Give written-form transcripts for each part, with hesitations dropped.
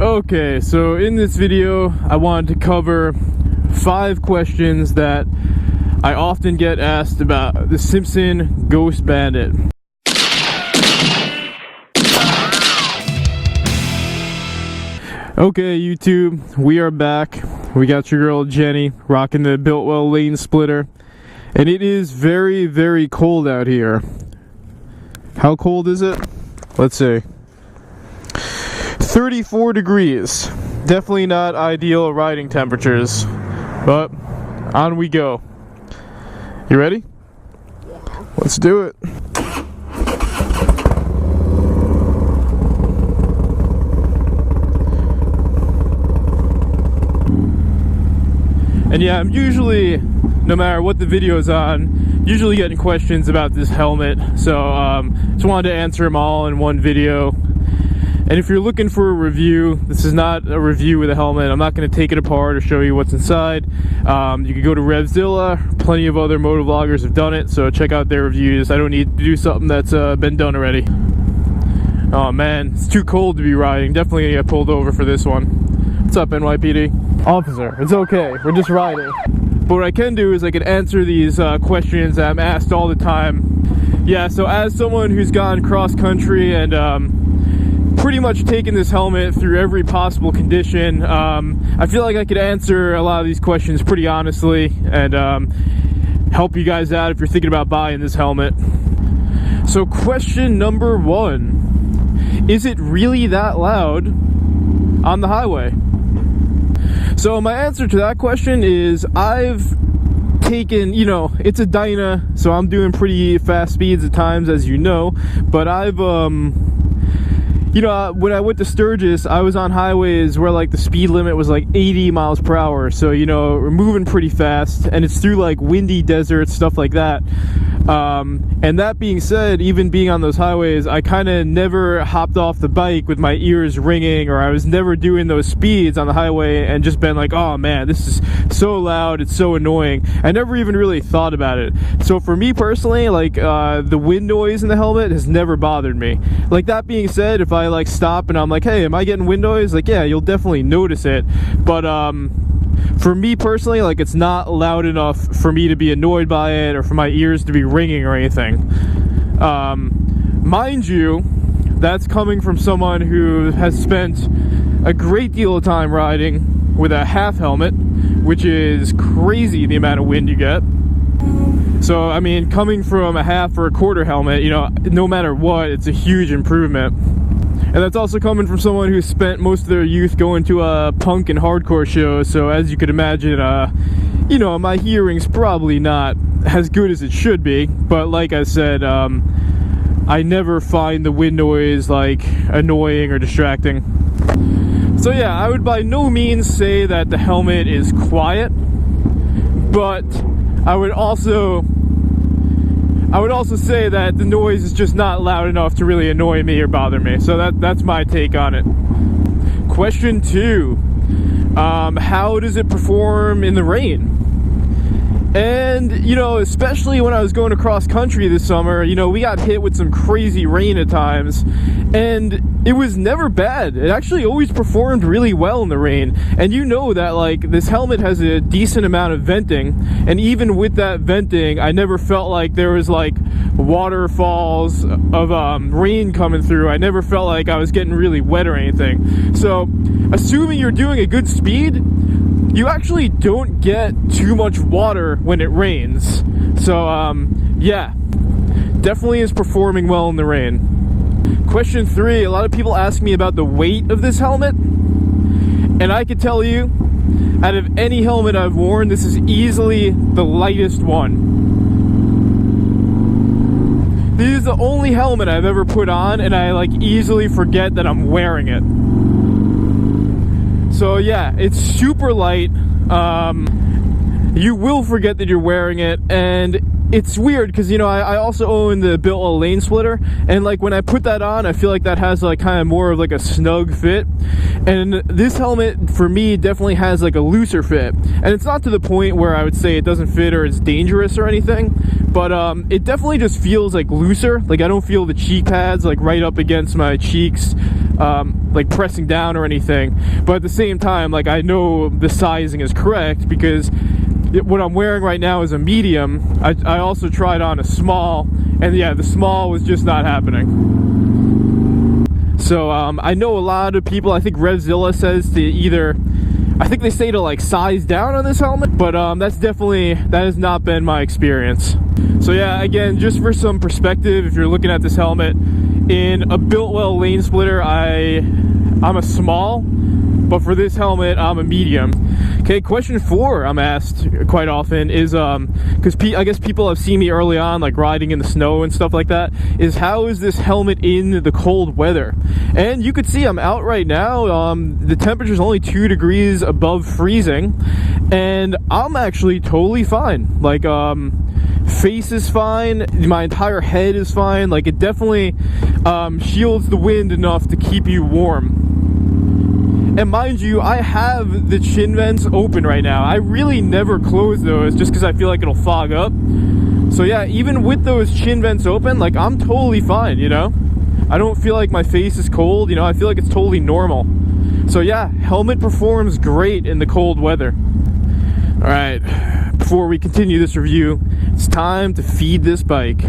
Okay, so in this video, I wanted to cover 5 questions that I often get asked about the Simpson Ghost Bandit. Okay, YouTube, we are back. We got your girl Jenny rocking the Biltwell Lanesplitter, and it is very, very cold out here. How cold is it? Let's see. 34 degrees. Definitely not ideal riding temperatures, but on we go. You ready? Yeah. Let's do it. And yeah, I'm usually, no matter what the video is on, usually getting questions about this helmet. So just wanted to answer them all in one video. And if you're looking for a review, this is not a review with a helmet. I'm not going to take it apart or show you what's inside. You can go to Revzilla. Plenty of other motovloggers have done it, so check out their reviews. I don't need to do something that's been done already. Oh man, it's too cold to be riding. Definitely gonna get pulled over for this one. What's up, NYPD? Officer, it's okay. We're just riding. But what I can do is I can answer these questions that I'm asked all the time. Yeah, so as someone who's gone cross-country and pretty much taken this helmet through every possible condition, I feel like I could answer a lot of these questions pretty honestly and help you guys out if you're thinking about buying this helmet. So question number 1, is it really that loud on the highway? So my answer to that question is I've taken, you know, it's a Dyna, so I'm doing pretty fast speeds at times, as you know, but I've you know, when I went to Sturgis, I was on highways where like the speed limit was like 80 miles per hour. So, you know, we're moving pretty fast and it's through like windy deserts, stuff like that. And that being said, even being on those highways, I kind of never hopped off the bike with my ears ringing, or I was never doing those speeds on the highway and just been like, oh man, this is so loud, it's so annoying. I never even really thought about it. So for me personally, like the wind noise in the helmet has never bothered me. Like that being said, if I like stop and I'm like, hey, am I getting wind noise? Like, yeah, you'll definitely notice it. But for me personally, like it's not loud enough for me to be annoyed by it or for my ears to be ringing or anything. Mind you, that's coming from someone who has spent a great deal of time riding with a half helmet, which is crazy the amount of wind you get. So, I mean, coming from a half or a quarter helmet, you know, no matter what, it's a huge improvement. And that's also coming from someone who spent most of their youth going to punk and hardcore shows. So as you could imagine, you know, my hearing's probably not as good as it should be. But like I said, I never find the wind noise like annoying or distracting. So yeah, I would by no means say that the helmet is quiet, but I would also say that the noise is just not loud enough to really annoy me or bother me. So that's my take on it. Question 2. How does it perform in the rain? And, you know, especially when I was going across country this summer, you know, we got hit with some crazy rain at times, and it was never bad. It actually always performed really well in the rain. And you know that, like, this helmet has a decent amount of venting, and even with that venting, I never felt like there was, like, waterfalls of rain coming through. I never felt like I was getting really wet or anything. So, assuming you're doing a good speed, you actually don't get too much water when it rains. So, yeah, definitely is performing well in the rain. Question 3, a lot of people ask me about the weight of this helmet. And I can tell you, out of any helmet I've worn, this is easily the lightest one. This is the only helmet I've ever put on, and I like easily forget that I'm wearing it. So yeah, it's super light. You will forget that you're wearing it, and it's weird because, you know, I also own the Biltwell Lanesplitter, and like when I put that on, I feel like that has like kind of more of like a snug fit, and this helmet for me definitely has like a looser fit. And it's not to the point where I would say it doesn't fit or it's dangerous or anything, but it definitely just feels like looser. Like I don't feel the cheek pads like right up against my cheeks. like pressing down or anything, but at the same time, like, I know the sizing is correct because what I'm wearing right now is a medium. I also tried on a small, and yeah, the small was just not happening. So I know a lot of people, I think Revzilla says to either, I think they say to like size down on this helmet, but that has not been my experience. So yeah, again, just for some perspective, if you're looking at this helmet, in a Biltwell Lanesplitter, I'm a small, but for this helmet, I'm a medium. Okay, question 4 I'm asked quite often is, because I guess people have seen me early on, like riding in the snow and stuff like that, is how is this helmet in the cold weather? And you could see I'm out right now. The temperature's only 2 degrees above freezing, and I'm actually totally fine. Like, face is fine, my entire head is fine. Like, it definitely shields the wind enough to keep you warm. And mind you, I have the chin vents open right now. I really never close those just because I feel like it'll fog up. So yeah, even with those chin vents open, like, I'm totally fine, you know? I don't feel like my face is cold, you know? I feel like it's totally normal. So yeah, helmet performs great in the cold weather. All right, before we continue this review, it's time to feed this bike.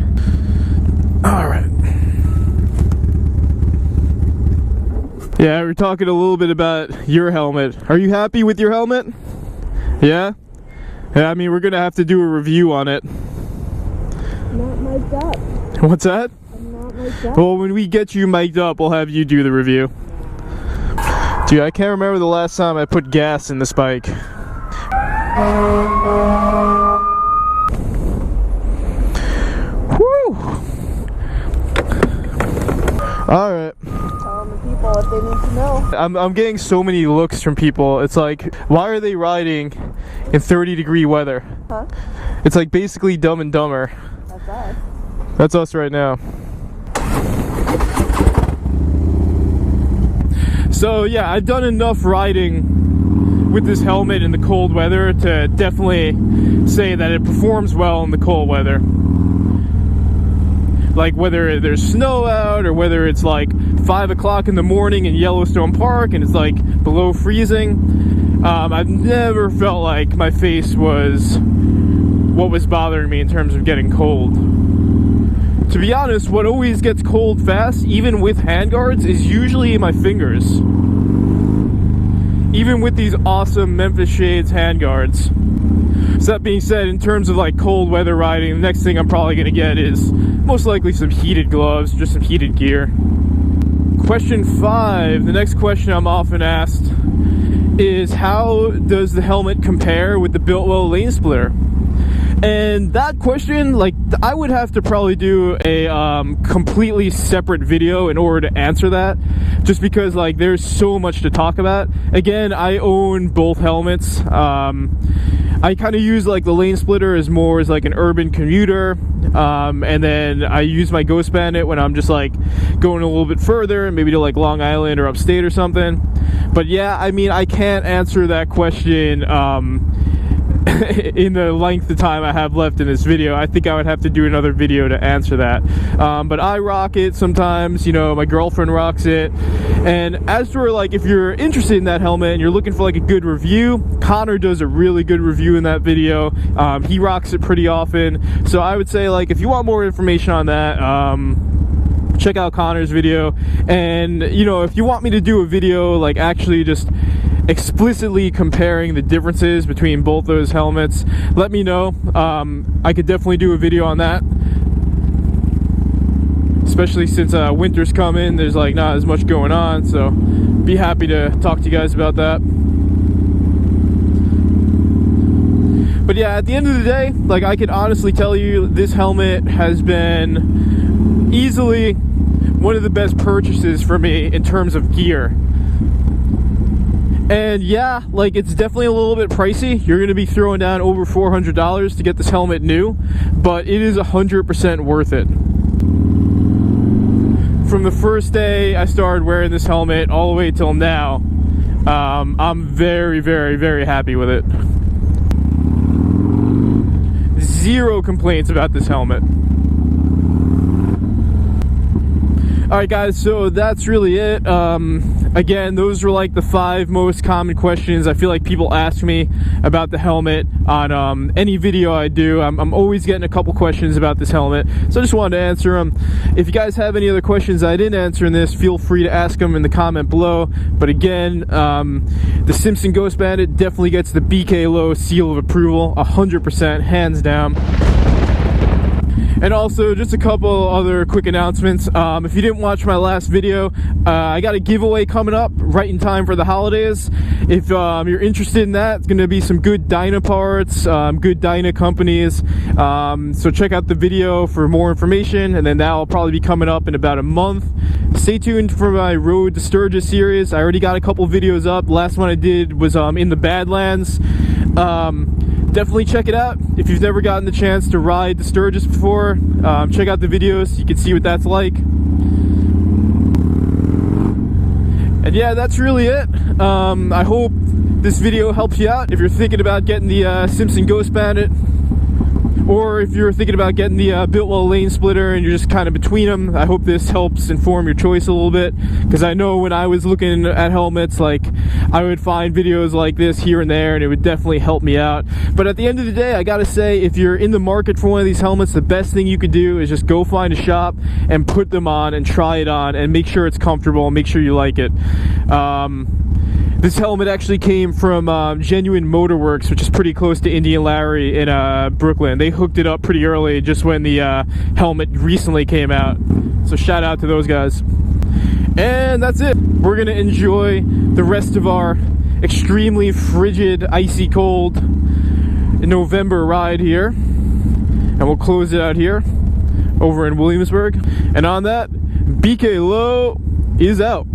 All right. Yeah, we're talking a little bit about your helmet. Are you happy with your helmet? Yeah? Yeah, I mean, we're gonna have to do a review on it. Not mic'd up. What's that? I'm not mic'd up. Well, when we get you mic'd up, we'll have you do the review. Dude, I can't remember the last time I put gas in this bike. Woo! Alright. Tell the people what they need to know. I'm getting so many looks from people. It's like, why are they riding in 30-degree weather? Huh? It's like basically Dumb and Dumber. That's us. That's us right now. So yeah, I've done enough riding with this helmet in the cold weather to definitely say that it performs well in the cold weather. Like, whether there's snow out or whether it's like 5 o'clock in the morning in Yellowstone Park and it's like below freezing, I've never felt like my face was what was bothering me in terms of getting cold. To be honest, what always gets cold fast, even with handguards, is usually my fingers. Even with these awesome Memphis Shades handguards. So that being said, in terms of like cold weather riding, the next thing I'm probably going to get is most likely some heated gloves, just some heated gear. Question 5, the next question I'm often asked is, how does the helmet compare with the Biltwell Lanesplitter? And that question, like, I would have to probably do a completely separate video in order to answer that, just because like there's so much to talk about. Again, I own both helmets. I kind of use like the Lanesplitter as more as like an urban commuter, and then I use my Ghost Bandit when I'm just like going a little bit further, maybe to like Long Island or upstate or something. But yeah, I mean, I can't answer that question in the length of time I have left in this video. I think I would have to do another video to answer that. But I rock it sometimes, you know, my girlfriend rocks it. And as for like, if you're interested in that helmet and you're looking for like a good review, Connor does a really good review in that video. He rocks it pretty often. So I would say, like, if you want more information on that, check out Connor's video. And, you know, if you want me to do a video like actually just explicitly comparing the differences between both those helmets, let me know. I could definitely do a video on that, especially since winter's coming. There's like not as much going on, so be happy to talk to you guys about that. But yeah, at the end of the day, like, I can honestly tell you this helmet has been easily one of the best purchases for me in terms of gear. And yeah, like, it's definitely a little bit pricey. You're going to be throwing down over $400 to get this helmet new, but it is 100% worth it. From the first day I started wearing this helmet all the way till now, I'm very, very, very happy with it. Zero complaints about this helmet. Alright guys, so that's really it. Again, those were like the 5 most common questions I feel like people ask me about the helmet on any video I do. I'm always getting a couple questions about this helmet, so I just wanted to answer them. If you guys have any other questions I didn't answer in this, feel free to ask them in the comment below. But again, the Simpson Ghost Bandit definitely gets the BK Low seal of approval, 100%, hands down. And also, just a couple other quick announcements. If you didn't watch my last video, I got a giveaway coming up right in time for the holidays. If you're interested in that, it's going to be some good Dyna parts, good Dyna companies. So check out the video for more information, and then that will probably be coming up in about a month. Stay tuned for my Road to Sturgis series. I already got a couple videos up. The last one I did was in the Badlands. Definitely check it out. If you've never gotten the chance to ride the Sturgis before, check out the videos so you can see what that's like. And yeah, that's really it. I hope this video helps you out if you're thinking about getting the Simpson Ghost Bandit, or if you're thinking about getting the Biltwell Lanesplitter and you're just kind of between them. I hope this helps inform your choice a little bit, because I know when I was looking at helmets, like, I would find videos like this here and there, and it would definitely help me out. But at the end of the day, I gotta say, if you're in the market for one of these helmets, the best thing you can do is just go find a shop and put them on and try it on and make sure it's comfortable and make sure you like it. This helmet actually came from Genuine Motorworks, which is pretty close to Indian Larry in Brooklyn. They hooked it up pretty early, just when the helmet recently came out. So shout out to those guys. And that's it. We're gonna enjoy the rest of our extremely frigid, icy cold November ride here. And we'll close it out here over in Williamsburg. And on that, BK Low is out.